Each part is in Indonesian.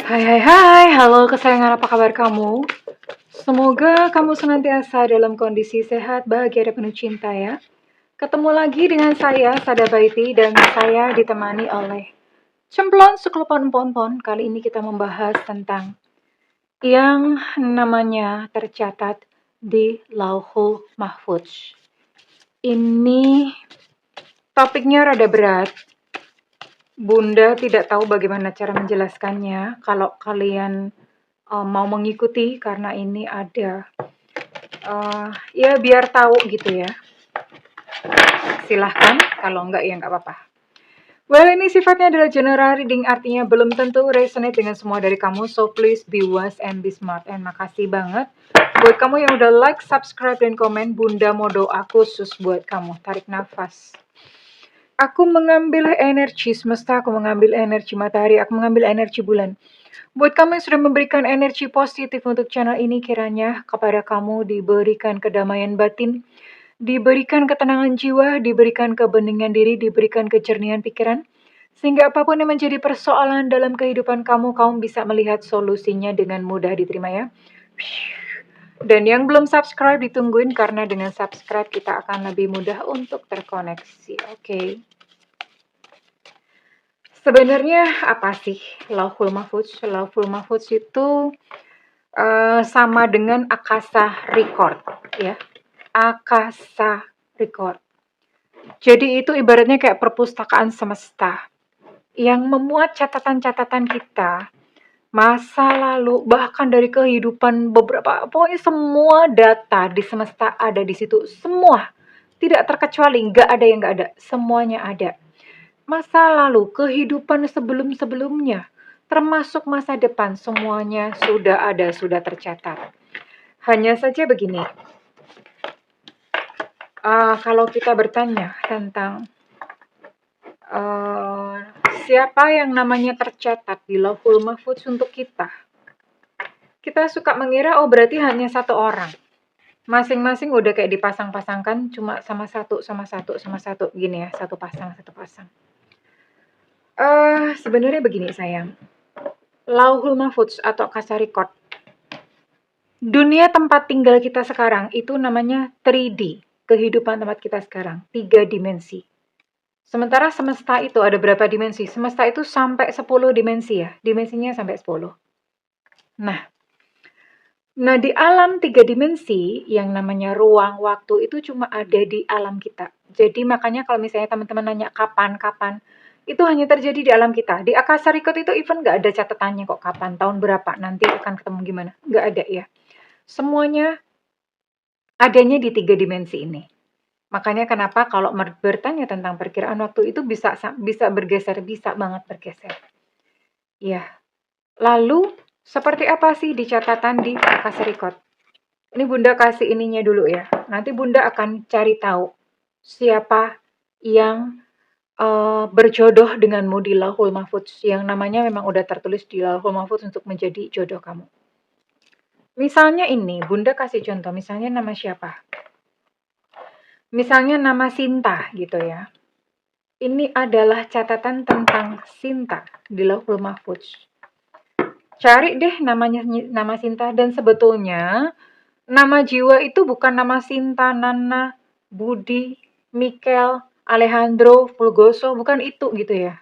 Hai hai hai, halo kesayangan, apa kabar kamu? Semoga kamu senantiasa dalam kondisi sehat, bahagia, dan penuh cinta ya. Ketemu lagi dengan saya, Sada Baiti, dan saya ditemani oleh Cemplon Suklepon Pon. Kali ini kita membahas tentang yang namanya tercatat di Lauhul Mahfudz. Ini topiknya rada berat. Bunda tidak tahu bagaimana cara menjelaskannya. Kalau kalian mau mengikuti, karena ini ada ya biar tahu gitu ya. Silahkan, kalau enggak ya enggak apa-apa. Well, ini sifatnya adalah general reading, artinya belum tentu resonate dengan semua dari kamu. So please be wise and be smart. And makasih banget buat kamu yang udah like, subscribe, dan komen. Bunda mau doa khusus buat kamu. Tarik nafas. Aku mengambil energi semesta, aku mengambil energi matahari, aku mengambil energi bulan. Buat kamu yang sudah memberikan energi positif untuk channel ini, kiranya kepada kamu diberikan kedamaian batin, diberikan ketenangan jiwa, diberikan kebeningan diri, diberikan kejernihan pikiran, sehingga apapun yang menjadi persoalan dalam kehidupan kamu, kamu bisa melihat solusinya dengan mudah diterima ya. Dan yang belum subscribe ditungguin, karena dengan subscribe kita akan lebih mudah untuk terkoneksi. Oke. Sebenarnya apa sih Lauhul Mahfudz? Lauhul Mahfudz itu sama dengan Akasa Record ya. Akasa Record. Jadi itu ibaratnya kayak perpustakaan semesta yang memuat catatan-catatan kita, masa lalu, bahkan dari kehidupan beberapa, pokoknya semua data di semesta ada di situ. Semua, tidak terkecuali, nggak ada yang nggak ada, semuanya ada. Masa lalu, kehidupan sebelum-sebelumnya, termasuk masa depan, semuanya sudah ada, sudah tercatat. Hanya saja begini, kalau kita bertanya tentang siapa yang namanya tercatat di Lauhul Mahfudz untuk kita suka mengira, oh berarti hanya satu orang. Masing-masing udah kayak dipasang-pasangkan, cuma sama satu, gini ya, satu pasang. Sebenarnya begini sayang, Lauhul Mahfudz atau Akasa Record, dunia tempat tinggal kita sekarang itu namanya 3D, kehidupan tempat kita sekarang, 3 dimensi. Sementara semesta itu ada berapa dimensi? Semesta itu sampai 10 dimensi ya, dimensinya sampai 10. Nah di alam 3 dimensi yang namanya ruang, waktu itu cuma ada di alam kita. Jadi makanya kalau misalnya teman-teman nanya kapan, itu hanya terjadi di alam kita. Di Akasa Record itu even nggak ada catatannya kok kapan, tahun berapa, nanti akan ketemu gimana. Nggak ada ya. Semuanya adanya di 3 dimensi ini. Makanya kenapa kalau bertanya tentang perkiraan waktu itu bisa bergeser, bisa banget bergeser. Ya. Lalu seperti apa sih di catatan di Akasa Record? Ini Bunda kasih ininya dulu ya. Nanti Bunda akan cari tahu siapa yang berjodoh denganmu di Lauhul Mahfudz, yang namanya memang udah tertulis di Lauhul Mahfudz untuk menjadi jodoh kamu. Misalnya ini, Bunda kasih contoh, misalnya nama siapa? Misalnya nama Sinta gitu ya. Ini adalah catatan tentang Sinta di Lauhul Mahfudz. Cari deh nama Sinta, dan sebetulnya nama jiwa itu bukan nama Sinta, Nana, Budi, Mikel, Alejandro, Fulgoso, bukan itu gitu ya.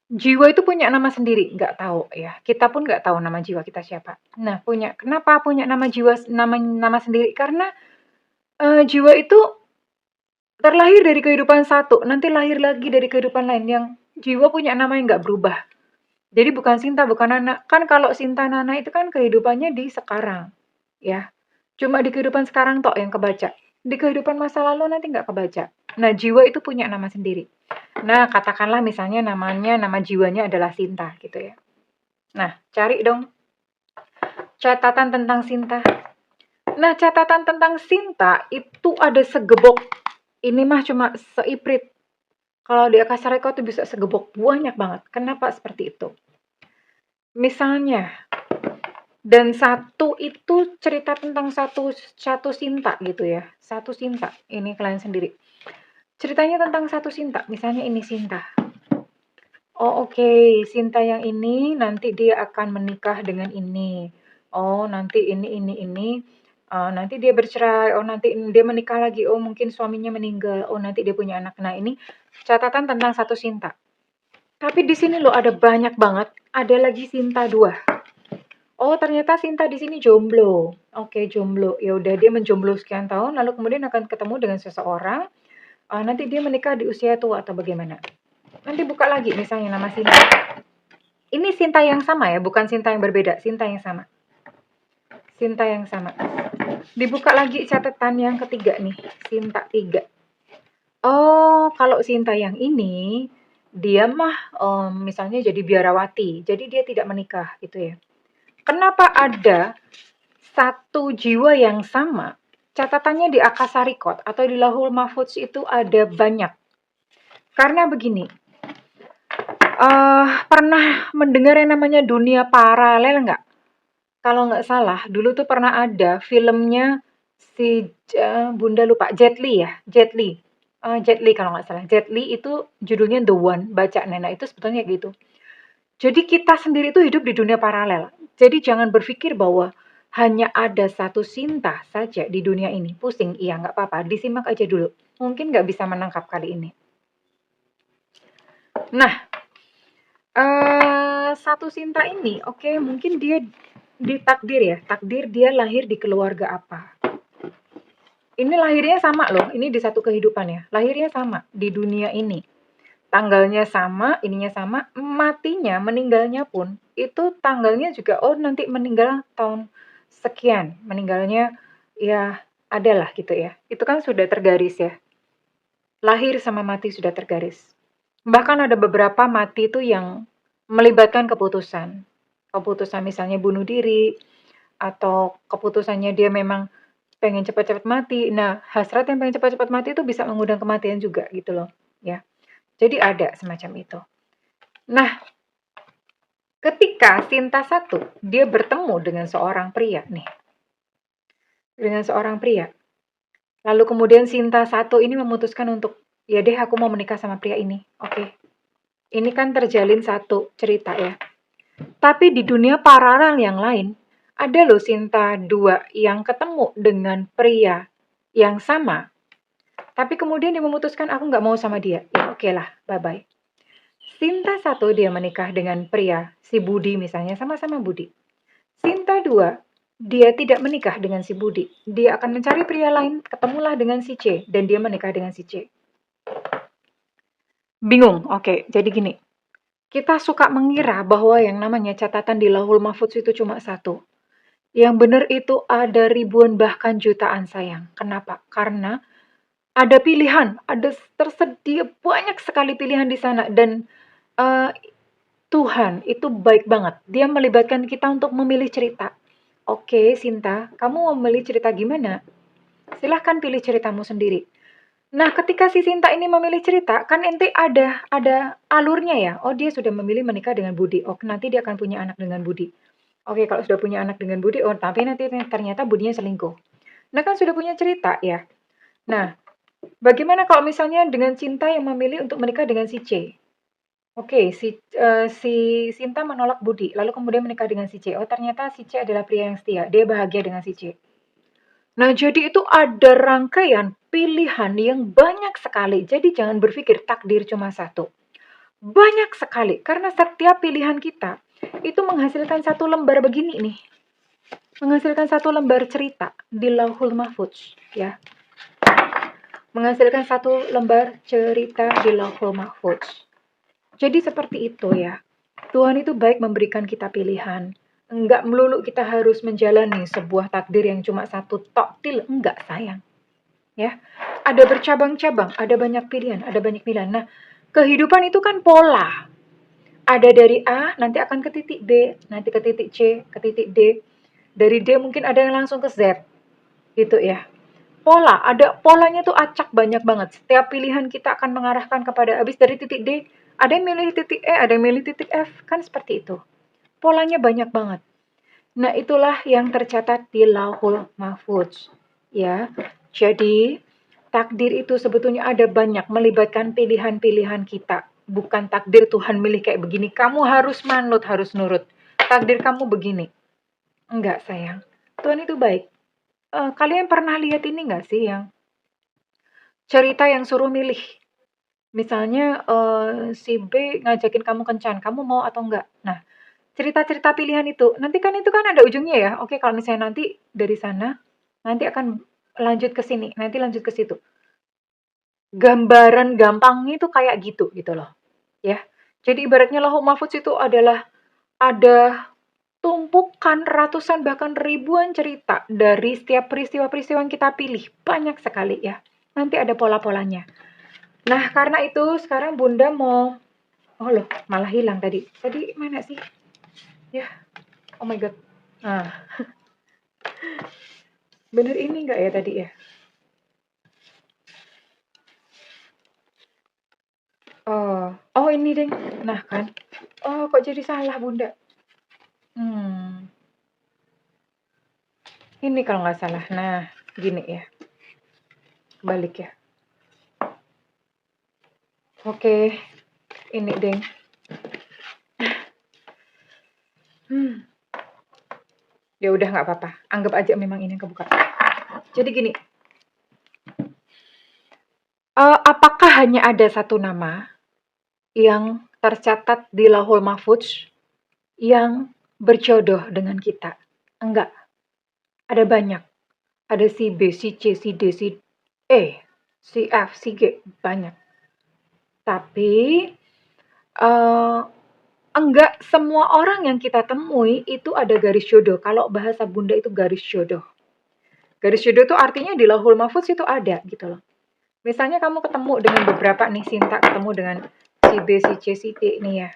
Jiwa itu punya nama sendiri, nggak tahu ya. Kita pun nggak tahu nama jiwa kita siapa. Nah, kenapa punya nama jiwa, nama sendiri? Karena jiwa itu terlahir dari kehidupan satu, nanti lahir lagi dari kehidupan lain, yang jiwa punya nama yang nggak berubah. Jadi bukan Sinta, bukan Nana. Kan kalau Sinta, Nana itu kan kehidupannya di sekarang, ya. Cuma di kehidupan sekarang tok yang kebaca. Di kehidupan masa lalu nanti nggak kebaca. Nah, jiwa itu punya nama sendiri. Nah, katakanlah misalnya nama jiwanya adalah Sinta gitu ya. Nah, cari dong catatan tentang Sinta. Nah, catatan tentang Sinta itu ada segebok. Ini mah cuma seiprit. Kalau di Akasa Record itu bisa segebok, banyak banget. Kenapa seperti itu? Misalnya, dan satu itu cerita tentang satu Sinta gitu ya. Satu Sinta, ini kalian sendiri. Ceritanya tentang satu Sinta, misalnya ini Sinta. Oh, oke, Sinta yang ini nanti dia akan menikah dengan ini. Oh, nanti ini, nanti dia bercerai, oh nanti dia menikah lagi, oh mungkin suaminya meninggal, oh nanti dia punya anak. Nah, ini catatan tentang satu Sinta. Tapi di sini loh ada banyak banget, ada lagi Sinta 2. Oh, ternyata Sinta di sini jomblo. Oke, jomblo. Ya udah dia menjomblo sekian tahun, lalu kemudian akan ketemu dengan seseorang, nanti dia menikah di usia tua atau bagaimana. Nanti buka lagi misalnya nama Sinta. Ini Sinta yang sama ya, bukan Sinta yang berbeda, Sinta yang sama. Sinta yang sama. Dibuka lagi catatan yang ketiga nih, Sinta 3. Oh, kalau Sinta yang ini, dia mah misalnya jadi biarawati, jadi dia tidak menikah gitu ya. Kenapa ada satu jiwa yang sama? Catatannya di Akasa Record atau di Lauhul Mahfudz itu ada banyak. Karena begini, pernah mendengar yang namanya dunia paralel nggak? Kalau nggak salah, dulu tuh pernah ada filmnya si Bunda lupa, Jet Li ya, Jet Li. Jet Li kalau nggak salah. Jet Li itu judulnya The One, baca Nena itu sebetulnya gitu. Jadi kita sendiri itu hidup di dunia paralel. Jadi jangan berpikir bahwa hanya ada satu Sinta saja di dunia ini. Pusing, iya nggak apa-apa, disimak aja dulu. Mungkin nggak bisa menangkap kali ini. Nah, satu Sinta ini, oke, mungkin dia ditakdir ya, takdir dia lahir di keluarga apa. Ini lahirnya sama loh, ini di satu kehidupan ya, lahirnya sama di dunia ini. Tanggalnya sama, ininya sama, matinya, meninggalnya pun, itu tanggalnya juga, oh nanti meninggal tahun sekian, meninggalnya ya adalah gitu ya. Itu kan sudah tergaris ya, lahir sama mati sudah tergaris. Bahkan ada beberapa mati itu yang melibatkan keputusan. Keputusan misalnya bunuh diri, atau keputusannya dia memang pengen cepat-cepat mati. Nah, hasrat yang pengen cepat-cepat mati itu bisa mengundang kematian juga gitu loh, ya. Jadi ada semacam itu. Nah, ketika Sinta satu, dia bertemu dengan seorang pria nih. Dengan seorang pria. Lalu kemudian Sinta satu ini memutuskan untuk, ya deh aku mau menikah sama pria ini. Oke. Ini kan terjalin satu cerita ya. Tapi di dunia paralel yang lain, ada loh Sinta 2 yang ketemu dengan pria yang sama. Tapi kemudian dia memutuskan aku nggak mau sama dia. Ya oke lah, bye-bye. Sinta 1 dia menikah dengan pria, si Budi misalnya, sama-sama Budi. Sinta 2, dia tidak menikah dengan si Budi. Dia akan mencari pria lain, ketemulah dengan si C, dan dia menikah dengan si C. Bingung? Oke, jadi gini. Kita suka mengira bahwa yang namanya catatan di Lauhul Mahfudz itu cuma satu. Yang benar itu ada ribuan bahkan jutaan sayang. Kenapa? Karena ada pilihan, ada tersedia banyak sekali pilihan di sana dan uh, Tuhan itu baik banget. Dia melibatkan kita untuk memilih cerita. Oke, Sinta, kamu mau memilih cerita gimana? Silahkan pilih ceritamu sendiri. Nah, ketika si Sinta ini memilih cerita, kan ente ada alurnya ya. Oh, dia sudah memilih menikah dengan Budi. Oh, nanti dia akan punya anak dengan Budi. Oke, kalau sudah punya anak dengan Budi, oh tapi nanti ternyata Budinya selingkuh. Nah, kan sudah punya cerita ya. Nah, bagaimana kalau misalnya dengan Cinta yang memilih untuk menikah dengan si C? Oke, si Sinta menolak Budi, lalu kemudian menikah dengan si C. Oh, ternyata si C adalah pria yang setia. Dia bahagia dengan si C. Nah, jadi itu ada rangkaian pilihan yang banyak sekali. Jadi jangan berpikir takdir cuma satu. Banyak sekali, karena setiap pilihan kita itu menghasilkan satu lembar begini nih. Menghasilkan satu lembar cerita di Lauhul Mahfudz, ya. Menghasilkan satu lembar cerita di Lauhul Mahfudz. Jadi seperti itu ya. Tuhan itu baik memberikan kita pilihan. Enggak melulu kita harus menjalani sebuah takdir yang cuma satu toktil. Enggak, sayang. Ya, ada bercabang-cabang, ada banyak pilihan, ada banyak pilihan. Nah, kehidupan itu kan pola. Ada dari A, nanti akan ke titik B, nanti ke titik C, ke titik D. Dari D mungkin ada yang langsung ke Z. Gitu ya. Pola, ada polanya tuh acak banyak banget. Setiap pilihan kita akan mengarahkan kepada habis dari titik D, ada yang milih titik E, ada yang milih titik F, kan seperti itu. Polanya banyak banget. Nah, itulah yang tercatat di Lauhul Mahfudz. Ya. Jadi, takdir itu sebetulnya ada banyak melibatkan pilihan-pilihan kita. bukan takdir Tuhan milih kayak begini, kamu harus manut, harus nurut. Takdir kamu begini. Enggak sayang, Tuhan itu baik. Kalian pernah lihat ini nggak sih yang cerita yang suruh milih? Misalnya si B ngajakin kamu kencan, kamu mau atau enggak? Nah, cerita-cerita pilihan itu kan ada ujungnya ya. Oke, kalau misalnya nanti dari sana, nanti akan lanjut ke sini, nanti lanjut ke situ. Gambaran gampangnya itu kayak gitu loh. Ya. Jadi ibaratnya Lauhul Mahfudz itu adalah ada tumpukan ratusan bahkan ribuan cerita dari setiap peristiwa-peristiwa yang kita pilih. Banyak sekali ya. Nanti ada pola-polanya. Nah, karena itu sekarang Bunda mau oh loh, malah hilang tadi. Tadi mana sih? Ya, oh my god. Nah, bener ini enggak ya tadi ya? Oh ini deng. Nah kan. Oh kok jadi salah Bunda? Ini kalau nggak salah. Nah, gini ya. Balik ya. Oke, ini deng. Ya udah nggak apa-apa. Anggap aja memang ini yang kebuka. Jadi gini. Apakah hanya ada satu nama yang tercatat di Lauhul Mahfudz yang berjodoh dengan kita? Enggak. Ada banyak. Ada si B, si C, si D, si E, si F, si G. Banyak. Tapi enggak semua orang yang kita temui itu ada garis jodoh. Kalau bahasa Bunda itu garis jodoh. Garis jodoh itu artinya di Lauhul Mahfudz itu ada gitu loh. Misalnya kamu ketemu dengan beberapa nih, Sinta ketemu dengan si B, si C, si D nih ya.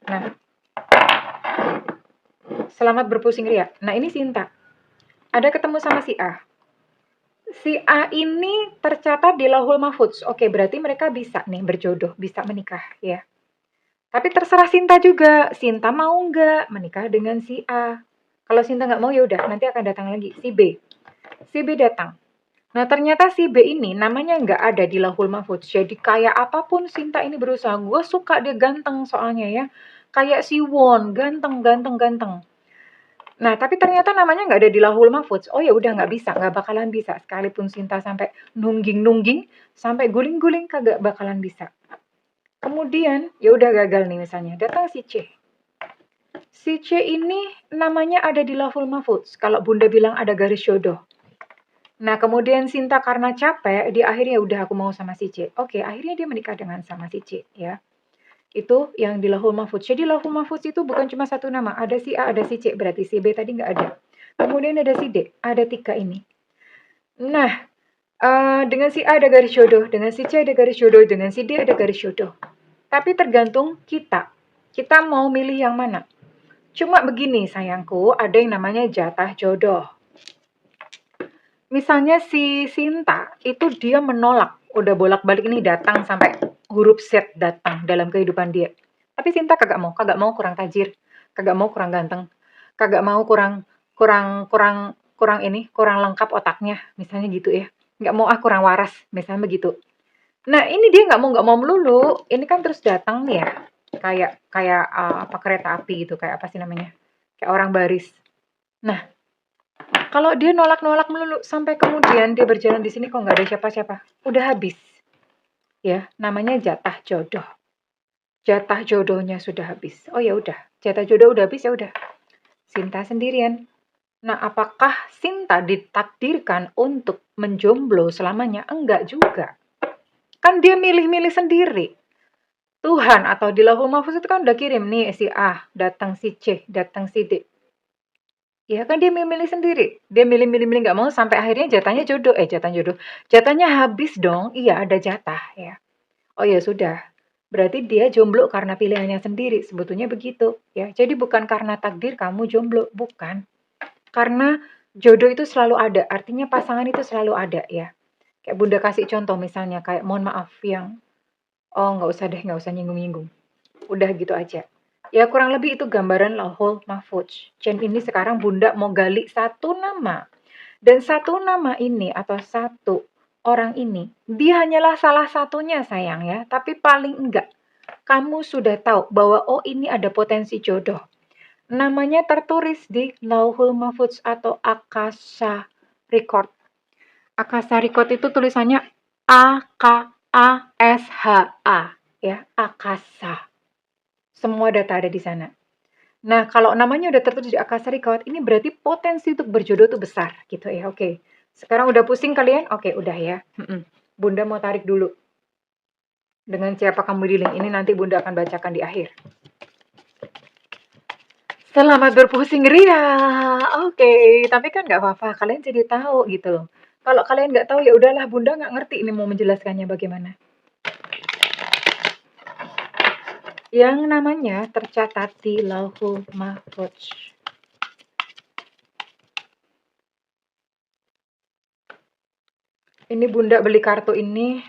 Nah, selamat berpusing ria. Nah ini Sinta. Ada ketemu sama si A. Si A ini tercatat di Lauhul Mahfudz. Oke, berarti mereka bisa nih berjodoh, bisa menikah ya. Tapi terserah Sinta juga. Sinta mau nggak menikah dengan si A? Kalau Sinta nggak mau ya udah, nanti akan datang lagi si B. Si B datang. Nah ternyata si B ini namanya nggak ada di Lauhul Mahfudz. Jadi kayak apapun Sinta ini berusaha. Gue suka dia ganteng soalnya ya. Kayak si Won, ganteng, ganteng, ganteng. Nah tapi ternyata namanya nggak ada di Lauhul Mahfudz. Oh ya udah nggak bisa, nggak bakalan bisa. Sekalipun Sinta sampai nungging-nungging, sampai guling-guling kagak bakalan bisa. Kemudian ya udah gagal nih misalnya. Datang si C. Si C ini namanya ada di Lauhul Mahfudz. Kalau Bunda bilang ada garis jodoh. Nah, kemudian Sinta karena capek, di akhirnya udah aku mau sama si C. Oke, akhirnya dia menikah dengan sama si C, ya. Itu yang di Lauhul Mahfudz. Jadi Lauhul Mahfudz itu bukan cuma satu nama. Ada si A, ada si C. Berarti si B tadi nggak ada. Kemudian ada si D. Ada 3 ini. Nah, dengan si A ada garis jodoh. Dengan si C ada garis jodoh. Dengan si D ada garis jodoh. Tapi tergantung kita. Kita mau milih yang mana. Cuma begini sayangku, ada yang namanya jatah jodoh. Misalnya si Sinta, itu dia menolak, udah bolak-balik ini datang sampai huruf Z datang dalam kehidupan dia. Tapi Sinta kagak mau kurang tajir, kagak mau kurang ganteng, kagak mau kurang lengkap otaknya, misalnya gitu ya. Nggak mau kurang waras, misalnya begitu. Nah ini dia nggak mau melulu, ini kan terus datang nih ya, kayak apa kereta api gitu, kayak apa sih namanya, kayak orang baris. Nah kalau dia nolak-nolak melulu sampai kemudian dia berjalan di sini kok nggak ada siapa-siapa, udah habis. Ya, namanya jatah jodoh. Jatah jodohnya sudah habis. Oh ya udah, jatah jodoh udah habis ya udah. Sinta sendirian. Nah, apakah Sinta ditakdirkan untuk menjomblo selamanya? Enggak juga. Kan dia milih-milih sendiri. Tuhan atau di Lauhul Mahfudz itu kan udah kirim nih si A, datang si C, datang si D. Ya kan dia milih-milih sendiri. Dia milih-milih nggak mau sampai akhirnya jatahnya jodoh. Jatah jodoh. Jatahnya habis dong. Iya ada jatah ya. Oh ya sudah. Berarti dia jomblo karena pilihannya sendiri. Sebetulnya begitu ya. Jadi bukan karena takdir kamu jomblo, bukan. Karena jodoh itu selalu ada. Artinya pasangan itu selalu ada ya. Kayak Bunda kasih contoh misalnya kayak mohon maaf yang oh nggak usah deh, nggak usah nyinggung-nyinggung. Udah gitu aja. Ya kurang lebih itu gambaran Lauhul Mahfudz. Dan ini sekarang Bunda mau gali satu nama. Dan satu nama ini atau satu orang ini, dia hanyalah salah satunya sayang ya, tapi paling enggak kamu sudah tahu bahwa oh ini ada potensi jodoh. Namanya tertulis di Lauhul Mahfudz atau Akasha Record. Akasha Record itu tulisannya A-K-A-S-H-A ya, Akasha. Semua data ada di sana. Nah, kalau namanya udah tertulis di Akasha Record, ini berarti potensi untuk berjodoh tuh besar gitu ya. Oke. Sekarang udah pusing kalian? Oke, udah ya. Bunda mau tarik dulu. Dengan siapa kamu di link ini nanti Bunda akan bacakan di akhir. Selamat berpusing ria. Oke, tapi kan nggak apa-apa. Kalian jadi tahu gitu loh. Kalau kalian nggak tahu ya udahlah, Bunda nggak ngerti ini mau menjelaskannya bagaimana. Yang namanya tercatat di Lauhul Mahfudz. Ini Bunda beli kartu ini,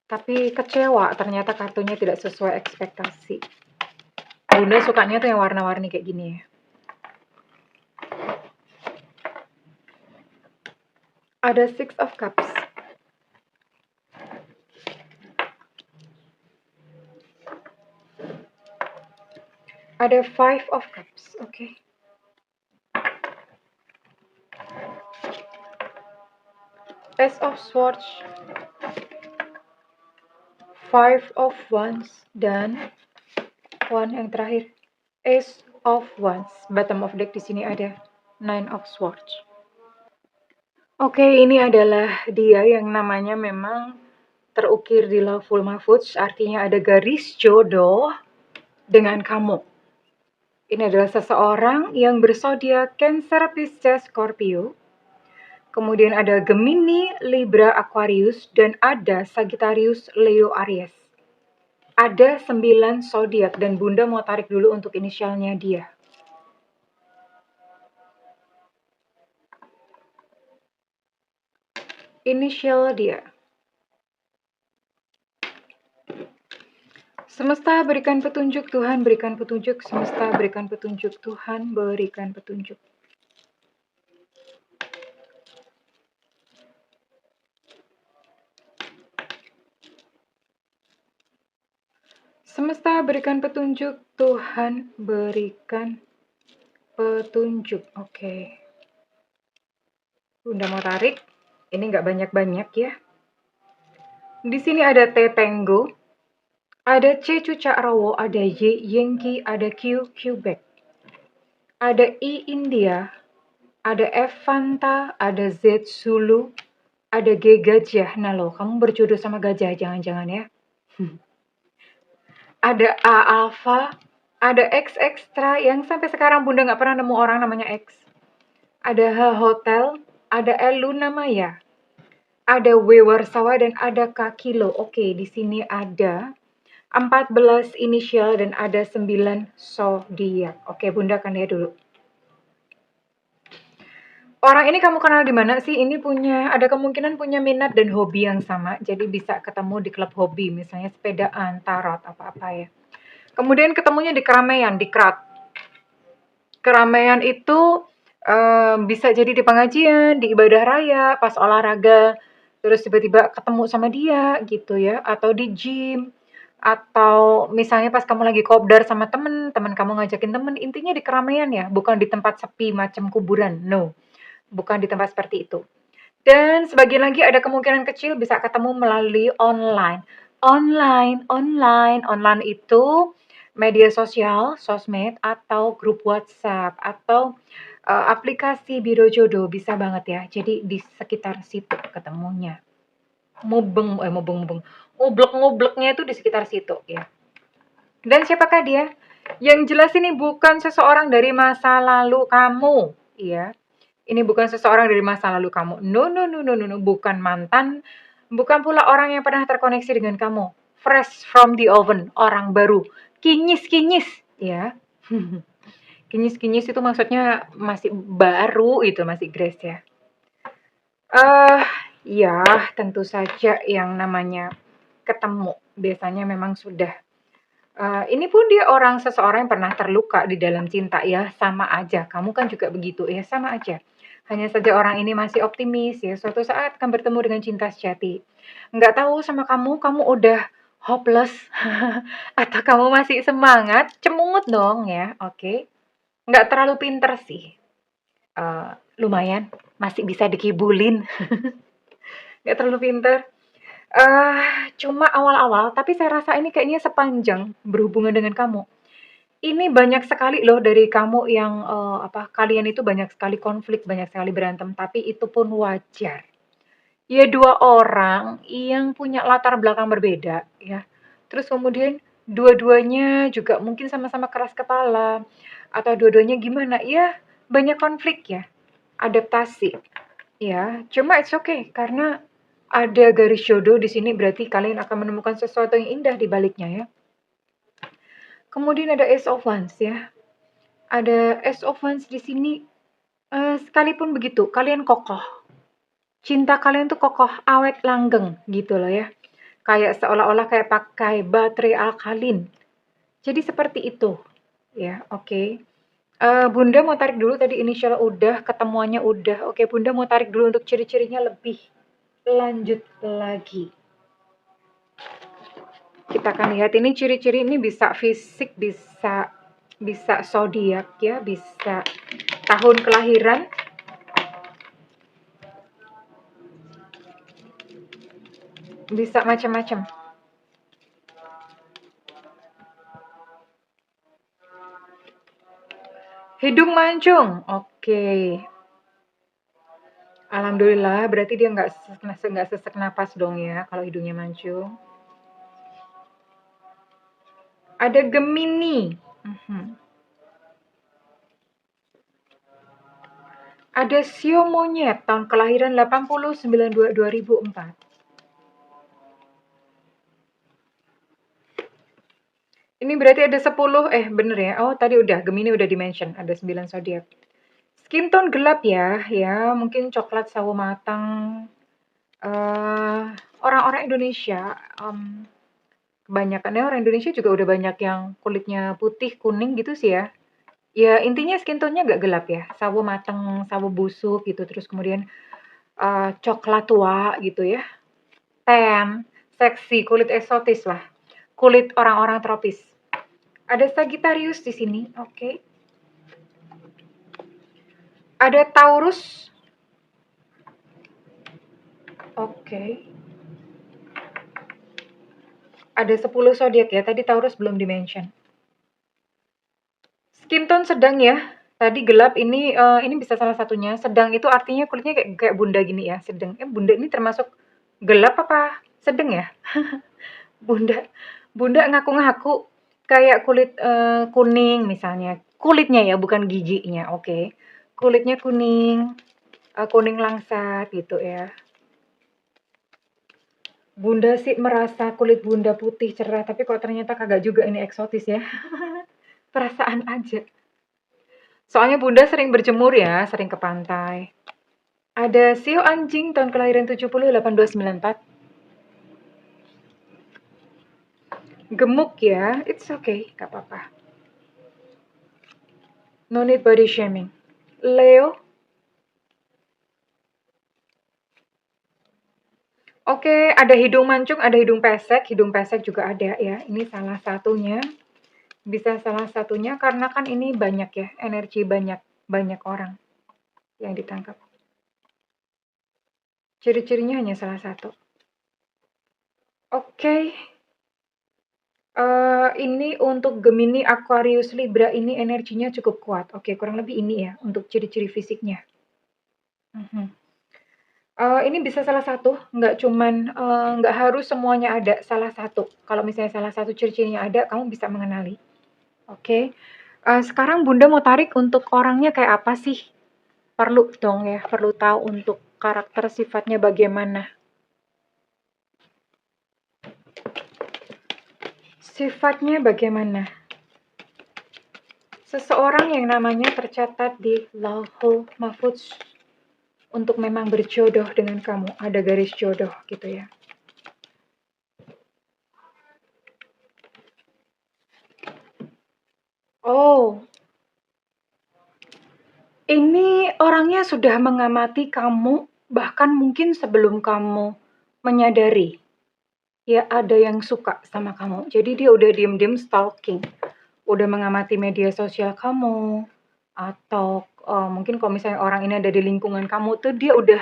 tapi kecewa ternyata kartunya tidak sesuai ekspektasi. Bunda sukanya tuh yang warna-warni kayak gini ya. Ada Six of Cups. Ada Five of Cups, oke. Ace of Swords, Five of Wands, dan One yang terakhir, Ace of Wands. Bottom of deck di sini ada Nine of Swords. Oke, ini adalah dia yang namanya memang terukir di Lauhul Mahfudz, artinya ada garis jodoh dengan kamu. Ini adalah seseorang yang berzodiak Cancer, Pisces, Scorpio. Kemudian ada Gemini, Libra, Aquarius, dan ada Sagittarius, Leo, Aries. Ada 9 zodiak dan Bunda mau tarik dulu untuk inisialnya dia. Inisial dia. Semesta berikan petunjuk, Tuhan berikan petunjuk, semesta berikan petunjuk, Tuhan berikan petunjuk. Semesta berikan petunjuk, Tuhan berikan petunjuk. Oke. Bunda mau tarik. Ini nggak banyak-banyak ya. Di sini ada T Tango, ada C Cucak Rawo, ada Y Yankee, ada Q Quebec, ada I India, ada F Fanta, ada Z Zulu, ada G Gajah. Nah loh, kamu berjodoh sama gajah jangan-jangan ya. Ada A Alpha, ada X Extra yang sampai sekarang Bunda nggak pernah nemu orang namanya X. Ada H Hotel, ada L Luna Maya, ada W Warsawa, dan ada K Kilo. Oke, di sini ada 14 inisial dan ada 9 zodiak. Oke, Bunda akan lihat dulu. Orang ini kamu kenal di mana sih? Ini ada kemungkinan punya minat dan hobi yang sama. Jadi bisa ketemu di klub hobi, misalnya sepedaan, tarot, apa-apa ya. Kemudian ketemunya di keramaian, di crowd. Keramaian itu bisa jadi di pengajian, di ibadah raya, pas olahraga, terus tiba-tiba ketemu sama dia gitu ya, atau di gym, atau misalnya pas kamu lagi kopdar sama temen kamu ngajakin temen, intinya di keramaian ya, bukan di tempat sepi macam kuburan, no, bukan di tempat seperti itu. Dan sebagian lagi ada kemungkinan kecil bisa ketemu melalui online. Online itu media sosial, sosmed, atau grup WhatsApp, atau aplikasi biro jodoh, bisa banget ya. Jadi di sekitar situ ketemunya. Ngoblek-ngobleknya itu di sekitar situ ya. Dan siapakah dia? Yang jelas ini bukan seseorang dari masa lalu kamu, ya. Ini bukan seseorang dari masa lalu kamu. No, bukan mantan, bukan pula orang yang pernah terkoneksi dengan kamu. Fresh from the oven, orang baru. Kinyis-kinyis, ya. Kinyis-kinyis itu maksudnya masih baru, itu masih grace ya. Ya, tentu saja yang namanya ketemu biasanya memang sudah ini pun dia seseorang yang pernah terluka di dalam cinta ya, sama aja. Kamu kan juga begitu ya, sama aja. Hanya saja orang ini masih optimis ya, suatu saat akan bertemu dengan cinta sejati. Nggak tahu sama kamu udah hopeless atau kamu masih semangat, cemungut dong ya, oke. Nggak terlalu pinter sih, lumayan, masih bisa dikibulin, nggak terlalu pinter. Cuma awal-awal, tapi saya rasa ini kayaknya sepanjang berhubungan dengan kamu. Ini banyak sekali loh dari kamu yang, kalian itu banyak sekali konflik, banyak sekali berantem, tapi itu pun wajar. Ya 2 orang yang punya latar belakang berbeda ya, terus kemudian dua-duanya juga mungkin sama-sama keras kepala, atau dua-duanya gimana, ya banyak konflik ya, adaptasi, ya. Cuma it's okay karena ada garis jodoh di sini berarti kalian akan menemukan sesuatu yang indah di baliknya ya. Kemudian ada Ace of Wands ya. Ada Ace of Wands di sini, sekalipun begitu kalian kokoh. Cinta kalian tuh kokoh, awet langgeng gitu loh ya. Kayak seolah-olah kayak pakai baterai alkalin. Jadi seperti itu. Ya, oke. Bunda mau tarik dulu tadi inisial udah, ketemuannya udah. Oke, Bunda mau tarik dulu untuk ciri-cirinya lebih lanjut lagi. Kita akan lihat ini ciri-ciri ini bisa fisik, bisa zodiak ya, bisa tahun kelahiran. Bisa macam-macam. Hidung mancung, oke. Alhamdulillah, berarti dia nggak sesek napas dong ya, kalau hidungnya mancung. Ada Gemini. Mhm. Ada Sio Monyet, tahun kelahiran 80/92/2004. Ini berarti ada 10, bener ya. Oh, tadi udah, Gemini udah di-mention, ada 9 zodiak. Skin tone gelap ya, ya mungkin coklat sawo matang. Orang-orang Indonesia, kebanyakannya orang Indonesia juga udah banyak yang kulitnya putih, kuning gitu sih ya. Ya intinya skin tone-nya nggak gelap ya, sawo mateng, sawo busuk gitu, terus kemudian coklat tua gitu ya, tan, seksi, kulit eksotis lah, kulit orang-orang tropis. Ada Sagittarius di sini, oke. Ada Taurus, oke. Ada 10 zodiak ya, tadi Taurus belum di-mention. Skin tone sedang ya, tadi gelap, ini bisa salah satunya. Sedang itu artinya kulitnya kayak Bunda gini ya, sedang. Bunda ini termasuk gelap apa sedang ya? Bunda Bunda ngaku-ngaku kayak kulit, kuning misalnya. Kulitnya ya, bukan giginya, oke. Kulitnya kuning, kuning langsat gitu ya. Bunda sih merasa kulit Bunda putih cerah, tapi kok ternyata kagak juga, ini eksotis ya. Perasaan aja. Soalnya Bunda sering berjemur ya, sering ke pantai. Ada Sio Anjing tahun kelahiran 70/82/94. Gemuk ya, it's okay, gak apa-apa. No need body shaming. Leo, oke, ada hidung mancung, ada hidung pesek juga ada ya. Ini salah satunya, bisa salah satunya karena kan ini banyak ya, energi banyak orang yang ditangkap. Ciri-cirinya hanya salah satu. Oke, ini untuk Gemini, Aquarius, Libra ini energinya cukup kuat. Oke, kurang lebih ini ya untuk ciri-ciri fisiknya. Mhm. Ini bisa salah satu, nggak harus semuanya ada, salah satu. Kalau misalnya salah satu ciri-cirinya ada, kamu bisa mengenali. Oke, sekarang Bunda mau tarik untuk orangnya kayak apa sih? Perlu dong ya, perlu tahu untuk karakter sifatnya bagaimana. Sifatnya bagaimana? Seseorang yang namanya tercatat di Lauhul Mahfudz untuk memang berjodoh dengan kamu, ada garis jodoh gitu ya. Oh, Ini orangnya sudah mengamati kamu, bahkan mungkin sebelum kamu menyadari. Ya, ada yang suka sama kamu. Jadi dia udah diem-diem stalking. Udah mengamati media sosial kamu. Atau mungkin kalau misalnya orang ini ada di lingkungan kamu tuh dia udah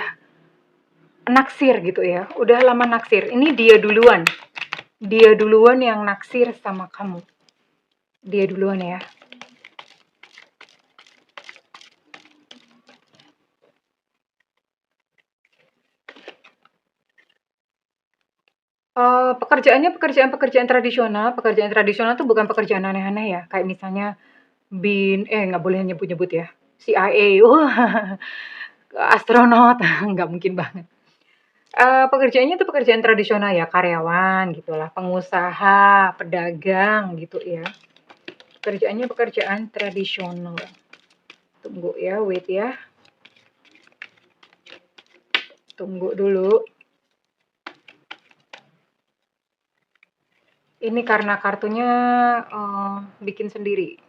naksir gitu ya. Udah lama naksir. Ini dia duluan. Dia duluan yang naksir sama kamu. Dia duluan ya. Pekerjaannya pekerjaan pekerjaan tradisional tuh bukan pekerjaan aneh-aneh ya, kayak misalnya nggak boleh nyebut-nyebut ya, CIA, wah, astronot, nggak mungkin banget. Pekerjaannya tuh pekerjaan tradisional ya, karyawan gitulah, pengusaha, pedagang gitu ya. Pekerjaannya pekerjaan tradisional. Tunggu ya, wait ya. Tunggu dulu. Ini karena kartunya bikin sendiri.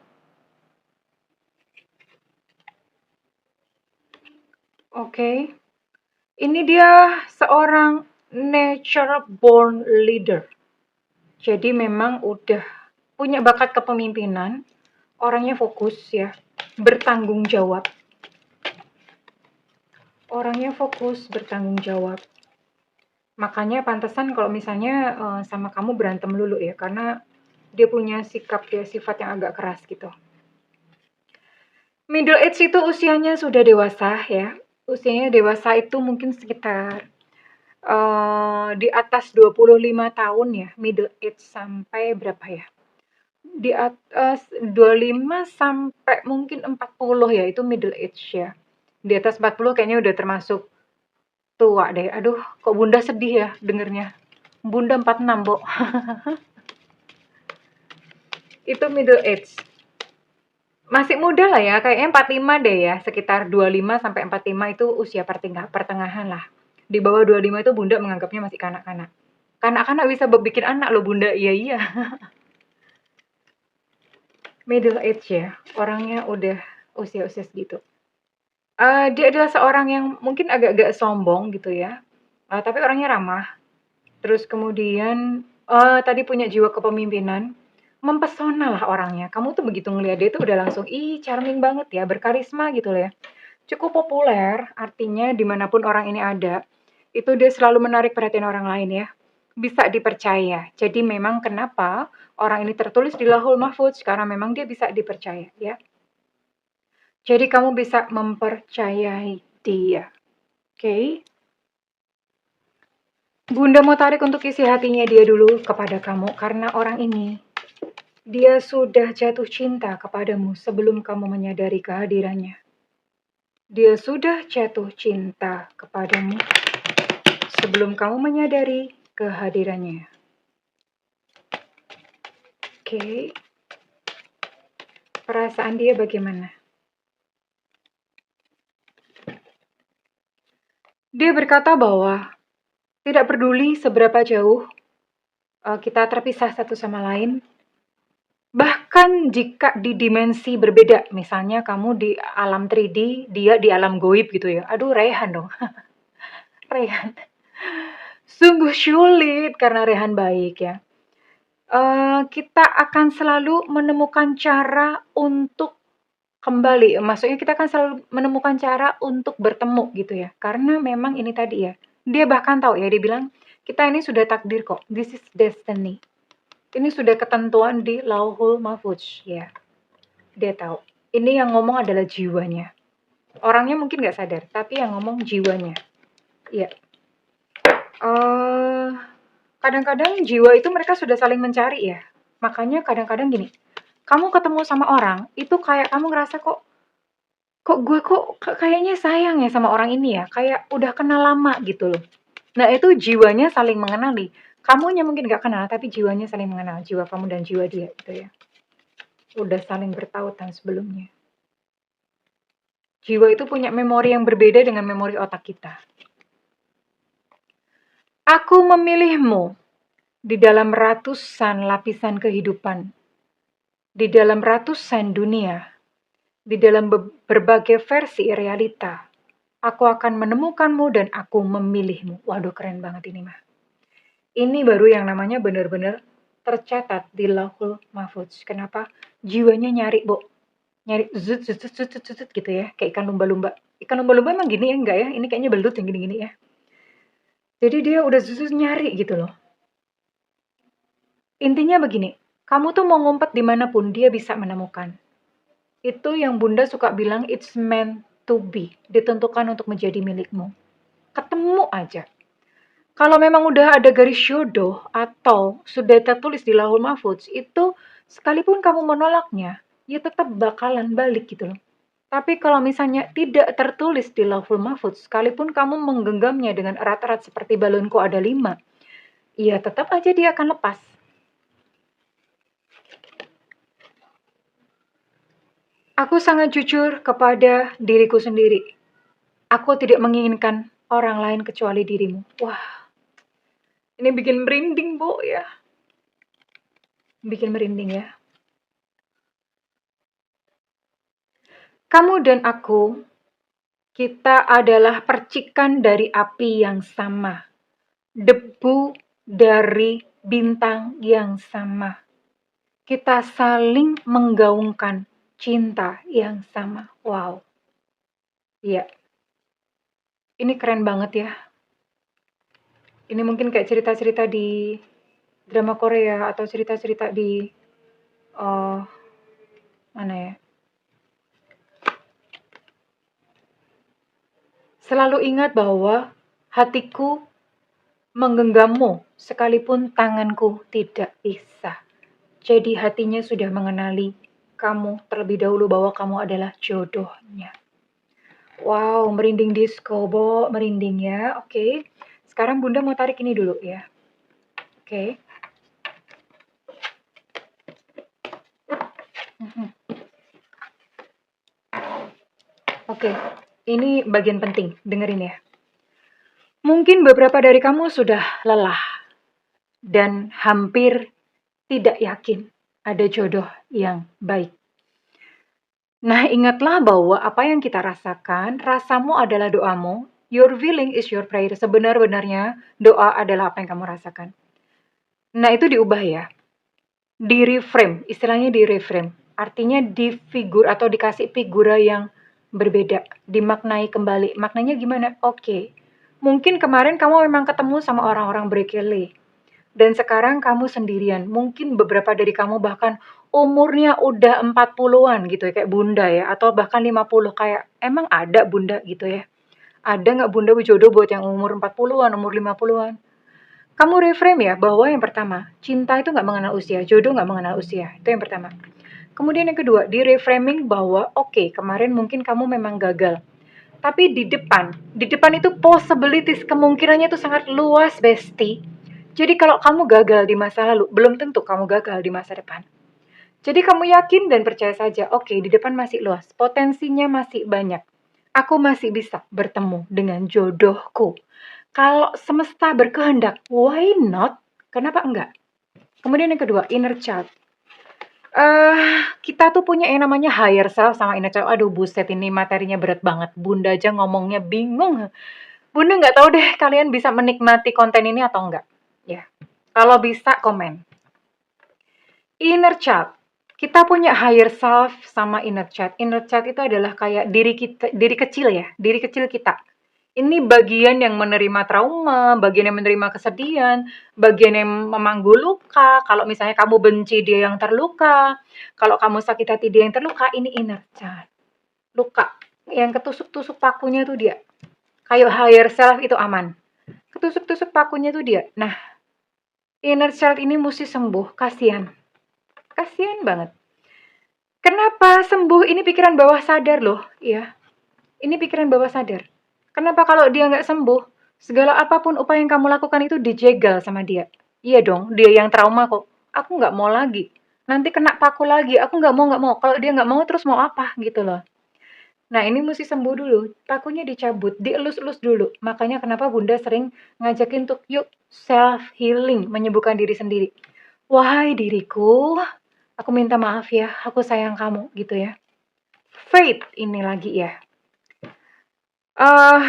Oke. Ini dia seorang nature born leader. Jadi memang udah punya bakat kepemimpinan, orangnya fokus ya, bertanggung jawab. Orangnya fokus, bertanggung jawab. Makanya pantesan kalau misalnya sama kamu berantem dulu ya, karena dia punya sikap ya, sifat yang agak keras gitu. Middle age itu usianya sudah dewasa ya. Usianya dewasa itu mungkin sekitar di atas 25 tahun ya, middle age sampai berapa ya? Di atas 25 sampai mungkin 40 ya, itu middle age ya. Di atas 40 kayaknya udah termasuk tua deh. Aduh, kok Bunda sedih ya dengernya. Bunda 46, Bo. Itu middle age. Masih muda lah ya, kayaknya 45 deh ya, sekitar 25 sampai 45 itu usia pertengahan lah. Di bawah 25 itu Bunda menganggapnya masih kanak-kanak. Kanak-kanak bisa bikin anak loh Bunda, iya iya. Middle age ya, orangnya udah usia-usia segitu. Dia adalah seorang yang mungkin agak-agak sombong gitu ya, tapi orangnya ramah. Terus kemudian, tadi punya jiwa kepemimpinan, mempesona lah orangnya. Kamu tuh begitu ngeliat dia tuh udah langsung, ih charming banget ya, berkarisma gitu loh ya. Cukup populer, artinya dimanapun orang ini ada, itu dia selalu menarik perhatian orang lain ya. Bisa dipercaya. Jadi memang kenapa orang ini tertulis di Lauhul Mahfudz, karena memang dia bisa dipercaya ya. Jadi kamu bisa mempercayai dia. Oke? Bunda mau tarik untuk isi hatinya dia dulu kepada kamu karena orang ini dia sudah jatuh cinta kepadamu sebelum kamu menyadari kehadirannya. Dia sudah jatuh cinta kepadamu sebelum kamu menyadari kehadirannya. Oke. Perasaan dia bagaimana? Dia berkata bahwa tidak peduli seberapa jauh kita terpisah satu sama lain, bahkan jika di dimensi berbeda, misalnya kamu di alam 3D, dia di alam goib gitu ya. Aduh, Rehan dong. Rehan. Sungguh sulit karena Rehan baik ya. Kita akan selalu menemukan cara untuk kembali. Maksudnya kita akan selalu menemukan cara untuk bertemu gitu ya. Karena memang ini tadi ya. Dia bahkan tahu ya, dia bilang, kita ini sudah takdir kok. This is destiny. Ini sudah ketentuan di Lauhul Mahfudz ya. Dia tahu. Ini yang ngomong adalah jiwanya. Orangnya mungkin nggak sadar, tapi yang ngomong jiwanya. Iya. Kadang-kadang jiwa itu mereka sudah saling mencari ya. Makanya kadang-kadang gini, kamu ketemu sama orang, itu kayak kamu ngerasa kok gue kayaknya sayang ya sama orang ini ya, kayak udah kenal lama gitu loh. Nah itu jiwanya saling mengenali. Kamunya mungkin gak kenal, tapi jiwanya saling mengenal. Jiwa kamu dan jiwa dia gitu ya. Udah saling bertautan sebelumnya. Jiwa itu punya memori yang berbeda dengan memori otak kita. Aku memilihmu di dalam ratusan lapisan kehidupan, di dalam ratusan dunia, di dalam berbagai versi realita. Aku akan menemukanmu dan aku memilihmu. Waduh, keren banget ini mah. Ini baru yang namanya benar-benar tercatat di Lauhul Mahfudz. Kenapa? Jiwanya nyari, Bu. Nyari zut zut zut zut zut, zut gitu ya, kayak ikan lumba-lumba. Ikan lumba-lumba emang gini ya? Enggak ya? Ini kayaknya belut yang gini-gini ya. Jadi dia udah zut zut nyari gitu loh. Intinya begini, kamu tuh mau ngumpet dimanapun dia bisa menemukan. Itu yang Bunda suka bilang it's meant to be, ditentukan untuk menjadi milikmu. Ketemu aja. Kalau memang udah ada garis jodoh atau sudah tertulis di Lauhul Mahfudz, itu sekalipun kamu menolaknya, ya tetap bakalan balik gitu loh. Tapi kalau misalnya tidak tertulis di Lauhul Mahfudz, sekalipun kamu menggenggamnya dengan erat-erat seperti balonku ada 5, ya tetap aja dia akan lepas. Aku sangat jujur kepada diriku sendiri. Aku tidak menginginkan orang lain kecuali dirimu. Wah, ini bikin merinding, Bu, ya. Bikin merinding ya. Kamu dan aku, kita adalah percikan dari api yang sama. Debu dari bintang yang sama. Kita saling menggaungkan cinta yang sama. Wow. Iya, ini keren banget ya. Ini mungkin kayak cerita-cerita di drama Korea atau cerita-cerita di uh, mana ya? Selalu ingat bahwa hatiku menggenggammu sekalipun tanganku tidak bisa. Jadi hatinya sudah mengenali kamu terlebih dahulu bahwa kamu adalah jodohnya. Wow, merinding disco, Bo, merinding ya. Oke. Sekarang Bunda mau tarik ini dulu ya. Oke. Oke, ini bagian penting, dengerin ya. Mungkin beberapa dari kamu sudah lelah dan hampir tidak yakin ada jodoh yang baik. Nah, ingatlah bahwa apa yang kita rasakan, rasamu adalah doamu, your feeling is your prayer. Sebenar-benarnya doa adalah apa yang kamu rasakan. Nah, itu diubah ya. Di reframe, istilahnya di reframe. Artinya di figur atau dikasih figura yang berbeda, dimaknai kembali. Maknanya gimana? Oke. Mungkin kemarin kamu memang ketemu sama orang-orang berkele. Dan sekarang kamu sendirian. Mungkin beberapa dari kamu bahkan umurnya udah 40-an gitu ya, kayak Bunda ya. Atau bahkan 50, kayak emang ada Bunda gitu ya. Ada nggak Bunda jodoh buat yang umur 40-an, umur 50-an? Kamu reframe ya, bahwa yang pertama, cinta itu nggak mengenal usia, jodoh nggak mengenal usia. Itu yang pertama. Kemudian yang kedua, di reframing bahwa oke, kemarin mungkin kamu memang gagal. Tapi di depan itu possibilities, kemungkinannya itu sangat luas, Besti. Jadi kalau kamu gagal di masa lalu, belum tentu kamu gagal di masa depan. Jadi kamu yakin dan percaya saja, oke, di depan masih luas, potensinya masih banyak. Aku masih bisa bertemu dengan jodohku. Kalau semesta berkehendak, why not? Kenapa enggak? Kemudian yang kedua, inner child. Kita tuh punya yang namanya higher self sama inner child. Aduh, buset, ini materinya berat banget. Bunda aja ngomongnya bingung. Bunda nggak tahu deh kalian bisa menikmati konten ini atau enggak. Ya, kalau bisa komen. Inner child. Kita punya higher self sama inner child. Inner child itu adalah kayak diri kita, diri kecil ya, diri kecil kita. Ini bagian yang menerima trauma, bagian yang menerima kesedihan, bagian yang memanggul luka. Kalau misalnya kamu benci dia yang terluka, kalau kamu sakit hati dia yang terluka, ini inner child. Luka. Yang ketusuk-tusuk pakunya tuh dia. Kayak higher self itu aman. Ketusuk-tusuk pakunya tuh dia. Nah, inner child ini mesti sembuh. Kasihan. Kasihan banget. Kenapa sembuh? Ini pikiran bawah sadar loh. Ya, ini pikiran bawah sadar. Kenapa kalau dia nggak sembuh, segala apapun upaya yang kamu lakukan itu dijegal sama dia. Iya dong, dia yang trauma kok. Aku nggak mau lagi. Nanti kena paku lagi. Aku nggak mau. Kalau dia nggak mau, terus mau apa gitu loh. Nah, ini mesti sembuh dulu. Pakunya dicabut, dielus-elus dulu. Makanya kenapa Bunda sering ngajakin untuk yuk self-healing, menyembuhkan diri sendiri. Wahai diriku, aku minta maaf ya, aku sayang kamu gitu ya. Faith ini lagi ya. Eh,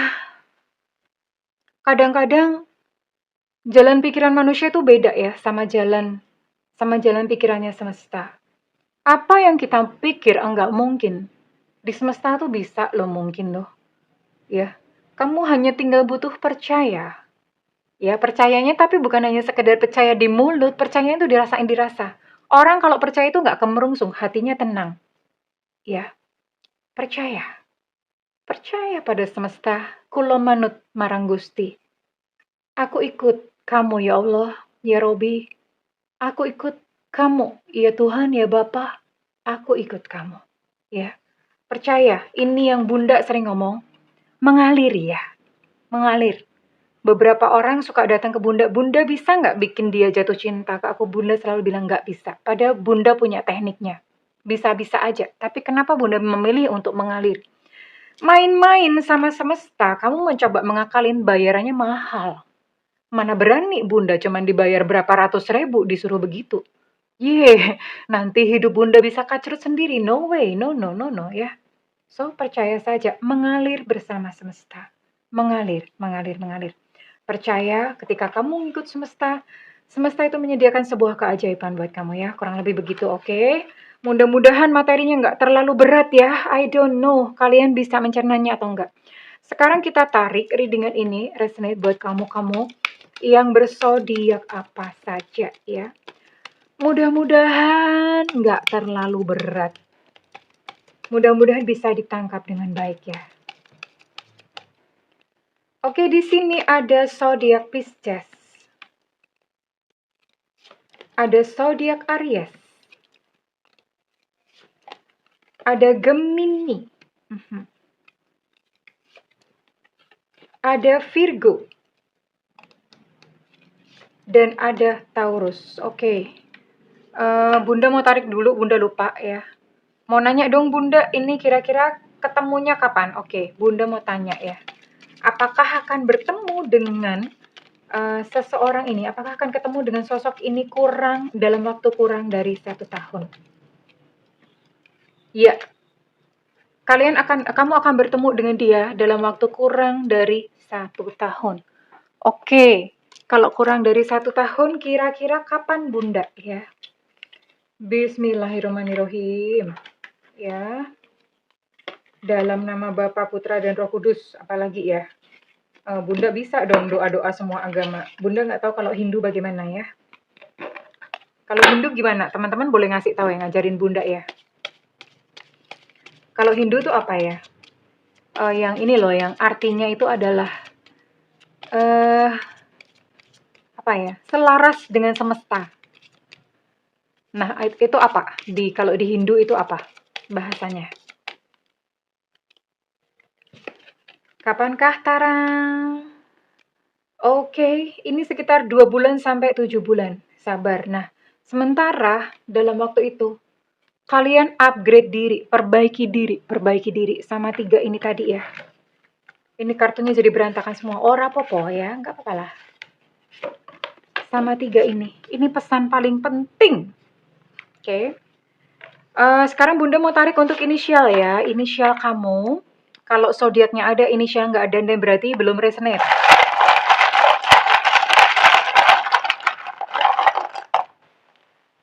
Kadang-kadang jalan pikiran manusia itu beda ya sama jalan pikirannya semesta. Apa yang kita pikir enggak mungkin, di semesta tuh bisa loh mungkin loh. Ya, kamu hanya tinggal butuh percaya. Ya, percayanya tapi bukan hanya sekedar percaya di mulut, percayanya itu dirasain dirasa. Orang kalau percaya itu nggak kemerungsung, hatinya tenang. Ya, percaya. Percaya pada semesta, kulo manut marang Gusti. Aku ikut kamu ya Allah, ya Robi. Aku ikut kamu, ya Tuhan, ya Bapa. Aku ikut kamu. Ya, percaya. Ini yang Bunda sering ngomong, mengalir ya, mengalir. Beberapa orang suka datang ke Bunda, Bunda bisa nggak bikin dia jatuh cinta ke aku? Bunda selalu bilang nggak bisa. Padahal Bunda punya tekniknya. Bisa-bisa aja. Tapi kenapa Bunda memilih untuk mengalir? Main-main sama semesta, kamu mencoba mengakalin bayarannya mahal. Mana berani Bunda cuman dibayar berapa ratus ribu disuruh begitu. Nanti hidup Bunda bisa kacrut sendiri. No way, no, no, no, no ya. So, percaya saja, mengalir bersama semesta. Mengalir, mengalir, mengalir. Percaya ketika kamu ngikut semesta, semesta itu menyediakan sebuah keajaiban buat kamu ya. Kurang lebih begitu, oke? Mudah-mudahan materinya nggak terlalu berat ya. I don't know, kalian bisa mencernanya atau enggak. Sekarang kita tarik readingan ini, resonate buat kamu-kamu yang bersodiak apa saja ya. Mudah-mudahan nggak terlalu berat. Mudah-mudahan bisa ditangkap dengan baik ya. Oke, di sini ada zodiak Pisces. Ada zodiak Aries. Ada Gemini. Ada Virgo. Dan ada Taurus. Oke. Bunda mau tarik dulu, Bunda lupa ya. Mau nanya dong Bunda, ini kira-kira ketemunya kapan? Oke, Bunda mau tanya ya. Apakah akan bertemu dengan seseorang ini? Apakah akan ketemu dengan sosok ini dalam waktu kurang dari 1 tahun? Ya, kamu akan bertemu dengan dia dalam waktu kurang dari 1 tahun. Oke, kalau kurang dari 1 tahun, kira-kira kapan Bunda ya? Bismillahirrahmanirrahim. Ya, dalam nama Bapa, Putra, dan Roh Kudus, apalagi ya? Bunda bisa dong doa-doa semua agama. Bunda nggak tahu kalau Hindu bagaimana ya. Kalau Hindu gimana? Teman-teman boleh ngasih tahu ya, ngajarin Bunda ya. Kalau Hindu itu apa ya? Yang ini loh, yang artinya itu adalah apa ya? Selaras dengan semesta. Nah, itu apa? Kalau di Hindu itu apa bahasanya? Kapankah tarang? Oke, ini sekitar 2 bulan sampai 7 bulan. Sabar. Nah, sementara dalam waktu itu kalian upgrade diri, perbaiki diri sama 3 ini tadi ya. Ini kartunya jadi berantakan semua. Ora popo ya, nggak apa-apa lah. Sama 3 ini. Ini pesan paling penting. Oke. Sekarang Bunda mau tarik untuk inisial ya. Inisial kamu. Kalau zodiaknya ada, inisial nggak ada, dan berarti belum resonate.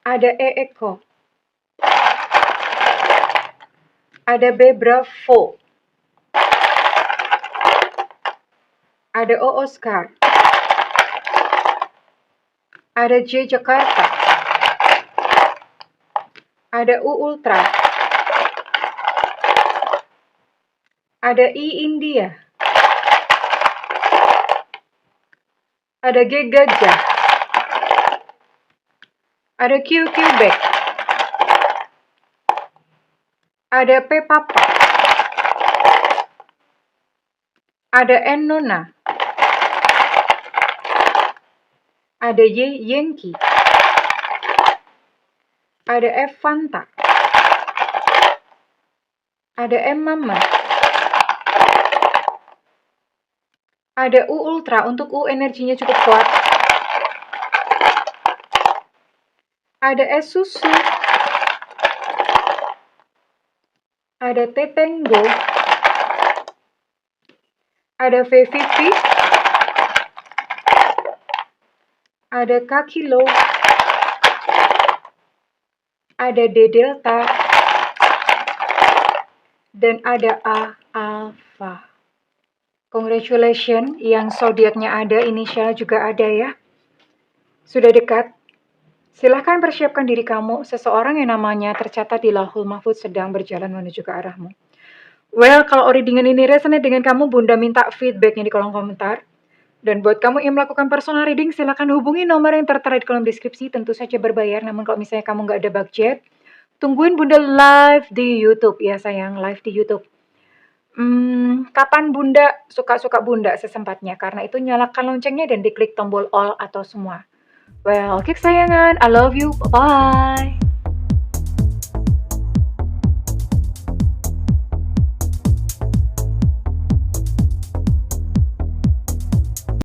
Ada E Eko. Ada B Bravo. Ada O Oscar. Ada J Jakarta. Ada U Ultra. Ada I India. Ada G Gajah. Ada Q Quebec. Ada P Papa. Ada N Nona. Ada Y Yankee. Ada F Fanta. Ada M Mama. Ada U Ultra, untuk U energinya cukup kuat. Ada S Susu. ada Tetengo, ada V50, ada Kakilo, ada D Delta, dan ada A Alpha. Congratulations, yang zodiaknya ada, inisial juga ada ya. Sudah dekat. Silahkan persiapkan diri kamu, seseorang yang namanya tercatat di Lauhul Mahfuz sedang berjalan menuju ke arahmu. Well, kalau readingan ini resonate dengan kamu, Bunda minta feedbacknya di kolom komentar. Dan buat kamu yang melakukan personal reading, silahkan hubungi nomor yang tertera di kolom deskripsi, tentu saja berbayar. Namun kalau misalnya kamu nggak ada budget, tungguin Bunda live di YouTube ya sayang, live di YouTube. Kapan Bunda suka-suka Bunda sesempatnya, karena itu nyalakan loncengnya dan diklik tombol all atau semua. Well, oke kesayangan, I love you, bye-bye.